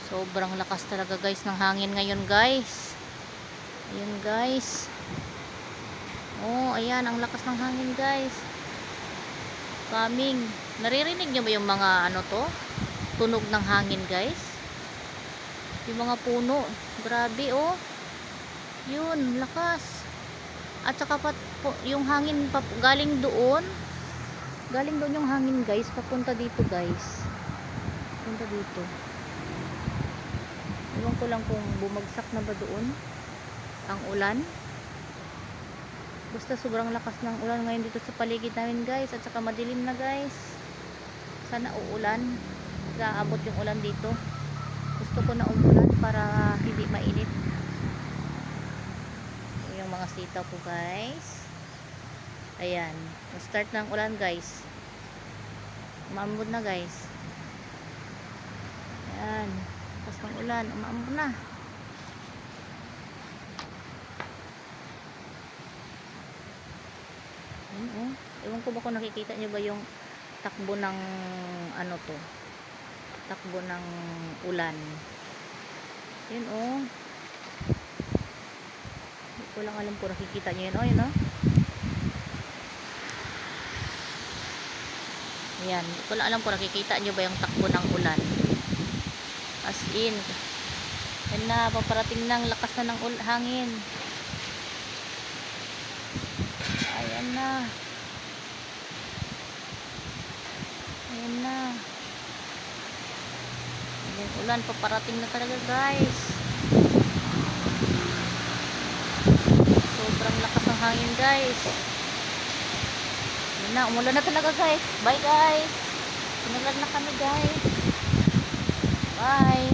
Sobrang lakas talaga guys ng hangin ngayon guys. Ayun guys. Oh, ayan ang lakas ng hangin guys. Coming. Naririnig nyo ba yung mga ano to? Tunog ng hangin guys. Yung mga puno. Grabe oh. Yun, lakas. At saka yung hangin galing doon. Galing doon yung hangin guys. Papunta dito guys. Papunta dito. Ewan ko lang kung bumagsak na ba doon ang ulan. Basta sobrang lakas ng ulan ngayon dito sa paligid namin guys. At saka madilim na guys. Sana uulan. Aabot yung ulan dito. Gusto ko na umulan para hindi mainit. Yung mga sitaw ko guys. Ayan. Start ng ulan guys. Umaambon na guys. Ayan. Lakas ng ulan. Umaambon na. Ewan ko ba kung nakikita nyo ba yung takbo ng ano to, takbo ng ulan. Yun oh, hindi ko lang alam kung nakikita nyo yun. Oh, yun oh, ayan, hindi ko lang alam kung nakikita nyo ba yung takbo ng ulan. As in, yan na, paparating ng lakas na ng hangin. Ayan na. Ayan na. Ayan, ulan, paparating na talaga guys. Sobrang lakas ng hangin guys. Ayan na, umulan na talaga guys. Bye guys. Umulan na kami guys. Bye.